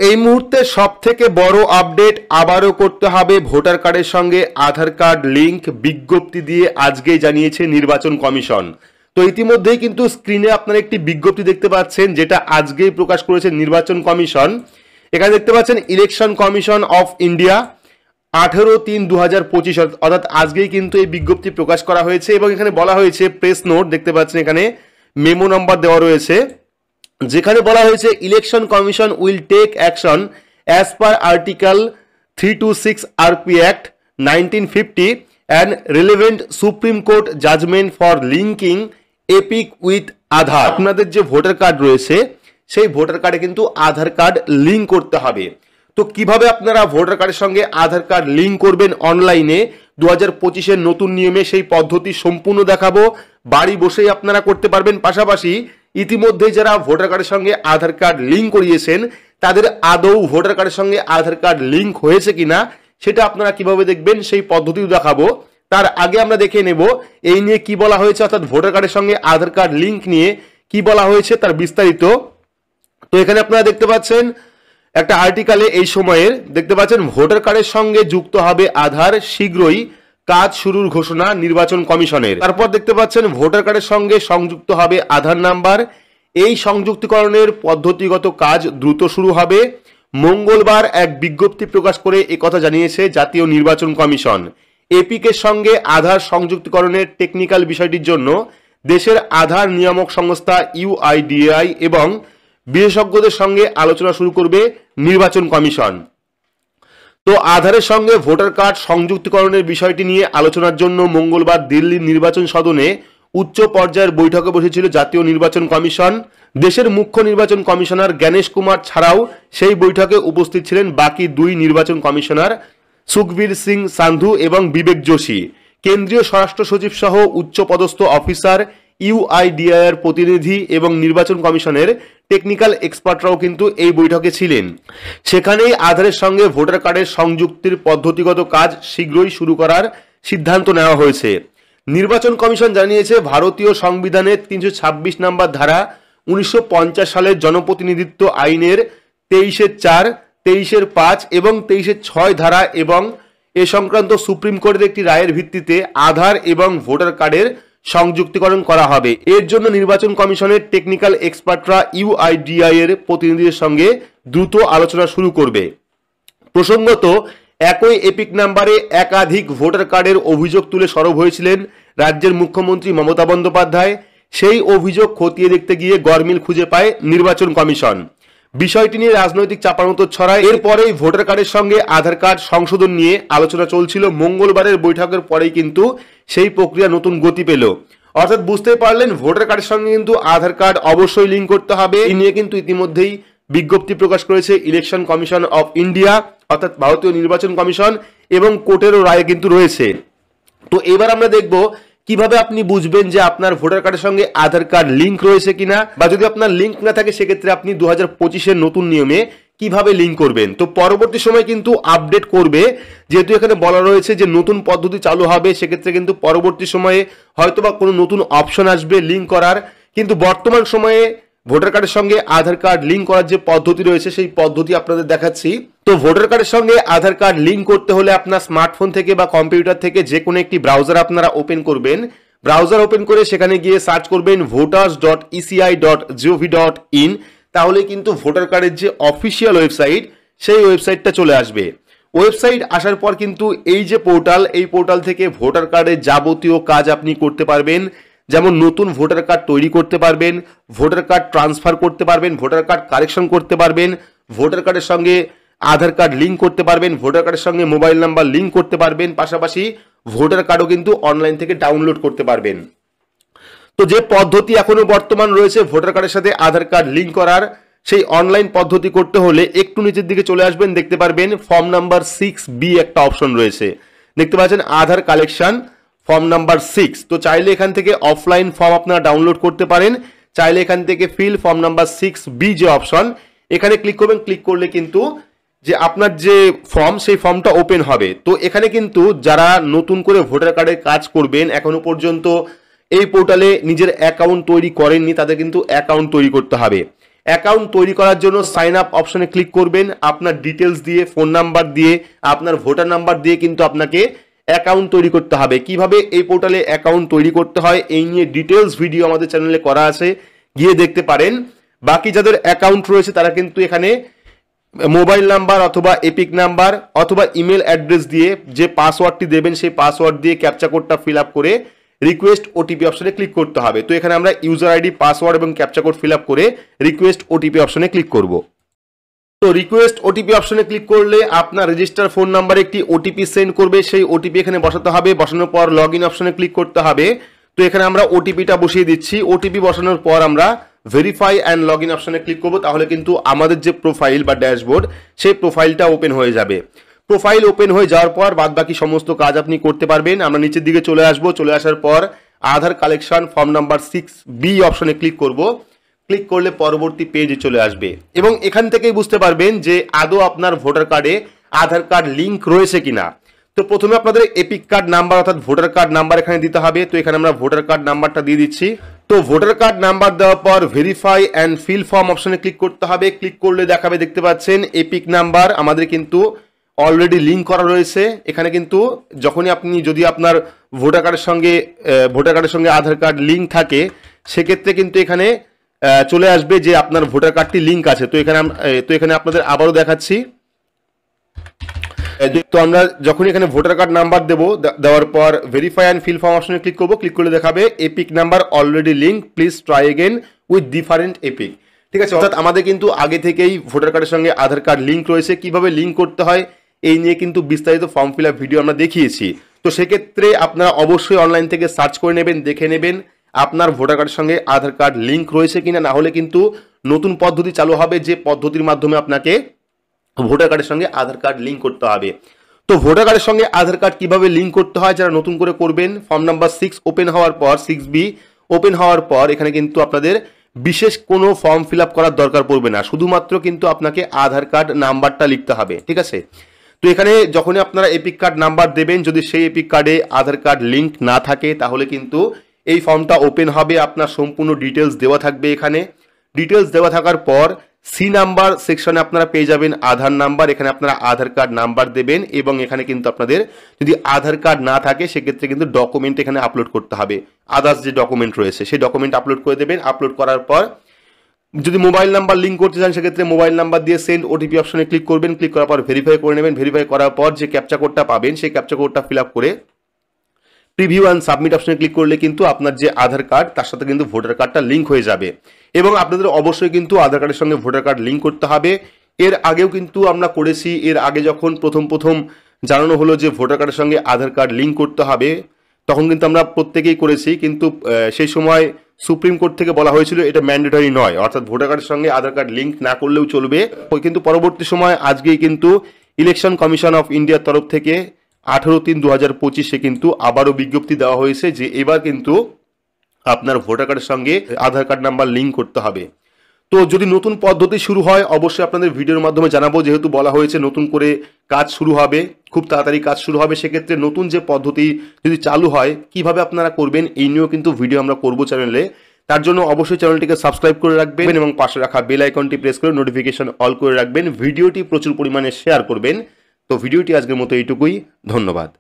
এই মুহূর্তে সবথেকে বড় আপডেট আবারও করতে হবে ভোটার কার্ডের সঙ্গে আধার কার্ড লিংক বিজ্ঞপ্তি দিয়ে আজকেই জানিয়েছে নির্বাচন কমিশন। তো ইতিমধ্যেই কিন্তু স্ক্রিনে আপনারা একটি বিজ্ঞপ্তি দেখতে পাচ্ছেন যেটা আজকেই প্রকাশ করেছে নির্বাচন কমিশন। এখানে দেখতে পাচ্ছেন ইলেকশন কমিশন অফ ইন্ডিয়া 18/3/2025 অর্থাৎ আজকেই কিন্তু এই বিজ্ঞপ্তি প্রকাশ করা হয়েছে এবং এখানে বলা হয়েছে প্রেস নোট দেখতে পাচ্ছেন এখানে মেমো নাম্বার দেওয়া রয়েছে যেখানে বলা হয়েছে election commission will take action as per article 326 RP act 1950 and relevant supreme court judgement for linking EPIC with Aadhaar. আপনাদের যে ভোটার কার্ড রয়েছে সেই ভোটার কার্ডে কিন্তু আধার কার্ড লিঙ্ক করতে হবে। তো কিভাবে আপনারা ভোটার কার্ডের সঙ্গে আধার কার্ড লিঙ্ক করবেন অনলাইনে 2025-এর নতুন নিয়মে সেই পদ্ধতি সম্পূর্ণ দেখাবো। বাড়ি বসেই আপনারা করতে পারবেন। পাশাপাশি ইতিমধ্যে যারা ভোটার কার্ডের সঙ্গে আধার কার্ড লিঙ্ক করিয়েছেন তাদের আদৌ ভোটার কার্ডের সঙ্গে আধার কার্ড লিঙ্ক হয়েছে কিনা সেটা আপনারা কিভাবে দেখবেন সেই পদ্ধতিও দেখাবো। তার আগে আমরা দেখে নেব এই নিয়ে কি বলা হয়েছে, অর্থাৎ ভোটার কার্ডের সঙ্গে আধার কার্ড লিঙ্ক নিয়ে কি বলা হয়েছে তার বিস্তারিত। তো এখানে আপনারা দেখতে পাচ্ছেন একটা আর্টিকেলে এই সময়ের দেখতে পাচ্ছেন ভোটার কার্ডের সঙ্গে যুক্ত হবে আধার, শীঘ্রই কাজ শুরুর ঘোষণা নির্বাচন কমিশনের। তারপর দেখতে পাচ্ছেন ভোটার কার্ডের সঙ্গে সংযুক্ত হবে আধার নাম্বার, এই সংযুক্তিকরণের পদ্ধতিগত কাজ দ্রুত শুরু হবে। মঙ্গলবার এক বিজ্ঞপ্তি প্রকাশ করে একথা জানিয়েছে জাতীয় নির্বাচন কমিশন। এপিকের সঙ্গে আধার সংযুক্তিকরণের টেকনিক্যাল বিষয়টির জন্য দেশের আধার নিয়ামক সংস্থা ইউআইডিএআই এবং বিশেষজ্ঞদের সঙ্গে আলোচনা শুরু করবে নির্বাচন কমিশন। তো আধারের সঙ্গে ভোটার কার্ড সংযুক্তিকরণের বিষয়টি নিয়ে আলোচনার জন্য মঙ্গলবার দিল্লির নির্বাচন সদনে উচ্চ পর্যায়ের বৈঠকে বসেছিল জাতীয় নির্বাচন কমিশন। দেশের মুখ্য নির্বাচন কমিশনার জ্ঞানেশ কুমার ছাড়াও সেই বৈঠকে উপস্থিত ছিলেন বাকি দুই নির্বাচন কমিশনার সুখবীর সিং সান্ধু এবং বিবেক যোশী। কেন্দ্রীয় স্বরাষ্ট্র সচিব সহ উচ্চপদস্থ অফিসার, ইউআইডিএআই এর প্রতিনিধি এবং নির্বাচন কমিশনের টেকনিক্যাল এক্সপার্টরাও কিন্তু এই বৈঠকে ছিলেন। সেখানেই আধারের সঙ্গে ভোটার কার্ডের সংযুক্তির পদ্ধতিগত কাজ শীঘ্রই শুরু করার সিদ্ধান্ত নেওয়া হয়েছে। নির্বাচন কমিশন জানিয়েছে ভারতীয় সংবিধানের 326 নম্বর ধারা, 1950 সালের জনপ্রতিনিধিত্ব আইনের 23-4, 23-5 এবং 23-6 ধারা এবং এ সংক্রান্ত সুপ্রিম কোর্টের একটি রায়ের ভিত্তিতে আধার এবং ভোটার কার্ডের সংযুক্তিকরণ করা হবে। এর জন্য নির্বাচন কমিশনের টেকনিক্যাল এক্সপার্টরা ইউআইডিএআই এর প্রতিনিধিদের সঙ্গে দ্রুত আলোচনা শুরু করবে। প্রসঙ্গত একই এপিক নাম্বারে একাধিক ভোটার কার্ডের অভিযোগ তুলে সরব হয়েছিলেন রাজ্যের মুখ্যমন্ত্রী মমতা বন্দ্যোপাধ্যায়। সেই অভিযোগ খতিয়ে দেখতে গিয়ে গরমিল খুঁজে পায় নির্বাচন কমিশন। বিষয়টি নিয়ে রাজনৈতিক চাপানোতর ছড়ায়। এরপরেই ভোটার কার্ডের সঙ্গে আধার কার্ড সংশোধন নিয়ে আলোচনা চলছিল। মঙ্গলবারের বৈঠকের পরেই কিন্তু সেই প্রক্রিয়া নতুন গতি পেল। অর্থাৎ বুঝতেই পারলেন ভোটার কার্ডের সঙ্গে কিন্তু আধার কার্ড অবশ্যই লিঙ্ক করতে হবে। এই নিয়ে কিন্তু ইতিমধ্যেই বিজ্ঞপ্তি প্রকাশ করেছে ইলেকশন কমিশন অফ ইন্ডিয়া অর্থাৎ ভারতীয় নির্বাচন কমিশন এবং কোর্টেরও রায় কিন্তু রয়েছে। তো এবার আমরা দেখব কিভাবে আপনি বুঝবেন যে আপনার ভোটার কার্ডের সঙ্গে আধার কার্ড লিঙ্ক রয়েছে কিনা, বা যদি আপনার লিঙ্ক না থাকে সেক্ষেত্রে আপনি 2025-এর নতুন নিয়মে কিভাবে লিঙ্ক করবেন। তো পরবর্তী সময় কিন্তু আপডেট করবে, যেহেতু এখানে বলা রয়েছে যে নতুন পদ্ধতি চালু হবে, সেক্ষেত্রে কিন্তু পরবর্তী সময়ে হয়তোবা কোনো নতুন অপশন আসবে লিঙ্ক করার। কিন্তু বর্তমান সময়ে ভোটার কার্ডের সঙ্গে আধার কার্ড লিঙ্ক করার যে পদ্ধতি রয়েছে সেই পদ্ধতি আপনাদের দেখাচ্ছি। তো ভোটার কার্ডের সঙ্গে আধার কার্ড লিঙ্ক করতে হলে আপনার স্মার্টফোন থেকে বা কম্পিউটার থেকে যে কোনো একটি ব্রাউজার আপনারা ওপেন করবেন। ব্রাউজার ওপেন করে সেখানে গিয়ে সার্চ করবেন voters.eci.gov.in, তাহলে কিন্তু ভোটার কার্ডের যে অফিসিয়াল ওয়েবসাইট সেই ওয়েবসাইটটা চলে আসবে। ওয়েবসাইট আসার পর কিন্তু এই যে পোর্টাল, এই পোর্টাল থেকে ভোটার কার্ডের যাবতীয় কাজ আপনি করতে পারবেন। যেমন নতুন ভোটার কার্ড তৈরি করতে পারবেন, ভোটার কার্ড ট্রান্সফার করতে পারবেন, ভোটার কার্ড কারেকশন করতে পারবেন, ভোটার কার্ডের সঙ্গে আধার কার্ড লিঙ্ক করতে পারবেন, ভোটার কার্ডের সঙ্গে মোবাইল নাম্বার লিঙ্ক করতে পারবেন, পাশাপাশি ভোটার কার্ডও কিন্তু অনলাইন থেকে ডাউনলোড করতে পারবেন। তো যে পদ্ধতি এখনো বর্তমান রয়েছে ভোটার কার্ডের সাথে আধার কার্ড লিঙ্ক করার, সেই অনলাইন পদ্ধতি করতে হলে একটু নিচের দিকে চলে আসবেন, দেখতে পারবেন ফর্ম নাম্বার 6B একটা অপশন রয়েছে, দেখতে পাচ্ছেন আধার কালেকশন ফর্ম নাম্বার 6। তো চাইলে এখান থেকে অফলাইন ফর্ম আপনারা ডাউনলোড করতে পারেন, চাইলে এখান থেকে ফিল ফর্ম নাম্বার 6B যে অপশন এখানে ক্লিক করবেন। ক্লিক করলে কিন্তু যে আপনার যে ফর্ম সেই ফর্মটা ওপেন হবে। তো এখানে কিন্তু যারা নতুন করে ভোটার কার্ডের কাজ করবেন, এখনো পর্যন্ত এই পোর্টালে নিজের অ্যাকাউন্ট তৈরি করেননি, তাদের কিন্তু অ্যাকাউন্ট তৈরি করতে হবে। অ্যাকাউন্ট তৈরি করার জন্য সাইন আপ অপশনে ক্লিক করবেন। আপনার ডিটেলস দিয়ে, ফোন নাম্বার দিয়ে, আপনার ভোটার নাম্বার দিয়ে কিন্তু আপনাকে অ্যাকাউন্ট তৈরি করতে হবে। কিভাবে এই পোর্টালে অ্যাকাউন্ট তৈরি করতে হয় এই নিয়ে ডিটেলস ভিডিও আমাদের চ্যানেলে করা আছে, গিয়ে দেখতে পারেন। বাকি যাদের অ্যাকাউন্ট রয়েছে তারা কিন্তু এখানে মোবাইল নাম্বার অথবা এপিক নাম্বার অথবা ইমেল অ্যাড্রেস দিয়ে যে পাসওয়ার্ডটি দেবেন সেই পাসওয়ার্ড দিয়ে ক্যাপচা কোডটা ফিল আপ করে রিকোয়েস্ট ওটিপি অপশনে ক্লিক করতে হবে। তো এখানে আমরা ইউজার আইডি, পাসওয়ার্ড এবং ক্যাপচা কোড ফিল আপ করে রিকোয়েস্ট ওটিপি অপশনে ক্লিক করব। তো রিকোয়েস্ট ওটিপি অপশনে ক্লিক করলে আপনার রেজিস্টার ফোন নাম্বারে একটি ওটিপি সেন্ড করবে, সেই ওটিপি এখানে বসাতে হবে। বসানোর পর লগ ইন অপশনে ক্লিক করতে হবে। তো এখানে আমরা ওটিপিটা বসিয়ে দিচ্ছি। ওটিপি বসানোর পর আমরা ভেরিফাই অ্যান্ড লগ ইন অপশনে ক্লিক করবো। তাহলে কিন্তু আমাদের যে প্রোফাইল বা ড্যাশবোর্ড সেই প্রোফাইলটা ওপেন হয়ে যাবে। প্রোফাইল ওপেন হয়ে যাওয়ার পর বাদ বাকি সমস্ত কাজ আপনি করতে পারবেন। আমরা নিচের দিকে চলে আসবো। চলে আসার পর আধার কালেকশন ফর্ম নাম্বার 6B অপশনে ক্লিক করব। ক্লিক করলে পরবর্তী পেজে চলে আসবে এবং এখান থেকেই বুঝতে পারবেন যে আদৌ আপনার ভোটার কার্ডে আধার কার্ড লিঙ্ক রয়েছে কিনা। তো প্রথমে আপনাদের এপিক কার্ড নাম্বার অর্থাৎ ভোটার কার্ড নাম্বার এখানে দিতে হবে। তো এখানে আমরা ভোটার কার্ড নাম্বারটা দিয়ে দিচ্ছি। তো ভোটার কার্ড নাম্বার দেওয়ার পর ভেরিফাই অ্যান্ড ফিল ফর্ম অপশনে ক্লিক করতে হবে। ক্লিক করলে দেখাবে, দেখতে পাচ্ছেন এপিক নাম্বার আমাদের কিন্তু অলরেডি লিঙ্ক করা রয়েছে। এখানে কিন্তু যখনই আপনি যদি আপনার ভোটার কার্ডের সঙ্গে আধার কার্ড লিঙ্ক থাকে সেক্ষেত্রে কিন্তু এখানে চলে আসবে যে আপনার ভোটার কার্ডটি লিঙ্ক আছে। তো এখানে আপনাদের আবারও দেখাচ্ছি। তো আমরা যখন এখানে ভোটার কার্ড নাম্বার দেওয়ার পর ভেরিফাই অ্যান্ড ফিল ফর্ম অপশনে ক্লিক করব। ক্লিক করলে দেখাবে epic number already link, please try again with different epic. ঠিক আছে, অর্থাৎ আমাদের কিন্তু আগে থেকেই ভোটার কার্ডের সঙ্গে আধার কার্ড লিঙ্ক রয়েছে। কিভাবে লিঙ্ক করতে হয় এই নিয়ে কিন্তু বিস্তারিত ফর্ম ফিল আপ ভিডিও আমরা দেখিয়েছি। তো সেক্ষেত্রে আপনারা অবশ্যই অনলাইন থেকে সার্চ করে নেবেন, দেখে নেবেন আপনার ভোটার কার্ডের সঙ্গে আধার কার্ড লিঙ্ক রয়েছে কিনা। না হলে কিন্তু নতুন পদ্ধতি চালু হবে যে পদ্ধতির মাধ্যমে আপনাকে ভোটার কার্ডের সঙ্গে আধার কার্ড লিঙ্ক করতে হবে। তো ভোটার কার্ডের সঙ্গে আধার কার্ড কিভাবে লিঙ্ক করতে হয় যারা নতুন করে করবেন, ফর্ম নাম্বার 6 ওপেন হওয়ার পর 6B ওপেন হওয়ার পর এখানে কিন্তু আপনাদের বিশেষ কোনো ফর্ম ফিল আপ করার দরকার পড়বে না, শুধুমাত্র কিন্তু আপনাকে আধার কার্ড নাম্বারটা লিখতে হবে। ঠিক আছে, তো এখানে যখনই আপনারা এপিক কার্ড নাম্বার দেবেন, যদি সেই এপিক কার্ডে আধার কার্ড লিঙ্ক না থাকে তাহলে কিন্তু এই ফর্মটা ওপেন হবে। আপনার সম্পূর্ণ ডিটেলস দেওয়া থাকবে। এখানে ডিটেলস দেওয়া থাকার পর সি নাম্বার সেকশনে আপনারা পেয়ে যাবেন আধার নাম্বার। এখানে আপনারা আধার কার্ড নাম্বার দেবেন এবং এখানে কিন্তু আপনাদের যদি আধার কার্ড না থাকে সেক্ষেত্রে কিন্তু ডকুমেন্ট এখানে আপলোড করতে হবে। আদার্স যে ডকুমেন্ট রয়েছে সেই ডকুমেন্ট আপলোড করে দেবেন। আপলোড করার পর যদি মোবাইল নাম্বার লিঙ্ক করতে চান সেক্ষেত্রে মোবাইল নাম্বার দিয়ে সেন্ড ওটিপি অপশনে ক্লিক করবেন। ক্লিক করার পর ভেরিফাই করে নেবেন। ভেরিফাই করার পর যে ক্যাপচা কোডটা পাবেন সেই ক্যাপচা কোডটা ফিল আপ করে প্রিভিউ অ্যান্ড সাবমিট অপশনে ক্লিক করলে কিন্তু আপনার যে আধার কার্ড তার সাথে কিন্তু ভোটার কার্ডটা লিঙ্ক হয়ে যাবে। এবং আপনাদের অবশ্যই কিন্তু আধার কার্ডের সঙ্গে ভোটার কার্ড লিঙ্ক করতে হবে। এর আগেও কিন্তু আমরা করেছি। এর আগে যখন প্রথম জানানো হলো যে ভোটার কার্ডের সঙ্গে আধার কার্ড লিঙ্ক করতে হবে তখন কিন্তু আমরা প্রত্যেকেই করেছি, কিন্তু সেই সময় সুপ্রিম কোর্ট থেকে বলা হয়েছিল এটা ম্যান্ডেটরি নয়, অর্থাৎ ভোটার কার্ডের সঙ্গে আধার কার্ড লিঙ্ক না করলেও চলবে। কিন্তু পরবর্তী সময় আজকেই কিন্তু ইলেকশন কমিশন অফ ইন্ডিয়ার তরফ থেকে 18/3/2025 কিন্তু আবারও বিজ্ঞপ্তি দেওয়া হয়েছে যে এবার কিন্তু আপনার ভোটার কার্ডের সঙ্গে আধার কার্ড নাম্বার লিঙ্ক করতে হবে। তো যদি নতুন পদ্ধতি শুরু হয় অবশ্যই আপনাদের ভিডিওর মাধ্যমে জানাবো। যেহেতু বলা হয়েছে নতুন করে কাজ শুরু হবে, খুব তাড়াতাড়ি কাজ শুরু হবে, সেক্ষেত্রে নতুন যে পদ্ধতি যদি চালু হয় কিভাবে আপনারা করবেন এই নিয়েও কিন্তু ভিডিও আমরা করবো চ্যানেলে। তার জন্য অবশ্যই চ্যানেলটিকে সাবস্ক্রাইব করে রাখবেন এবং পাশে রাখা বেল আইকনটি প্রেস করে নোটিফিকেশন অল করে রাখবেন। ভিডিওটি প্রচুর পরিমাণে শেয়ার করবেন। তো ভিডিওটি আজকের মতো এইটুকুই, ধন্যবাদ।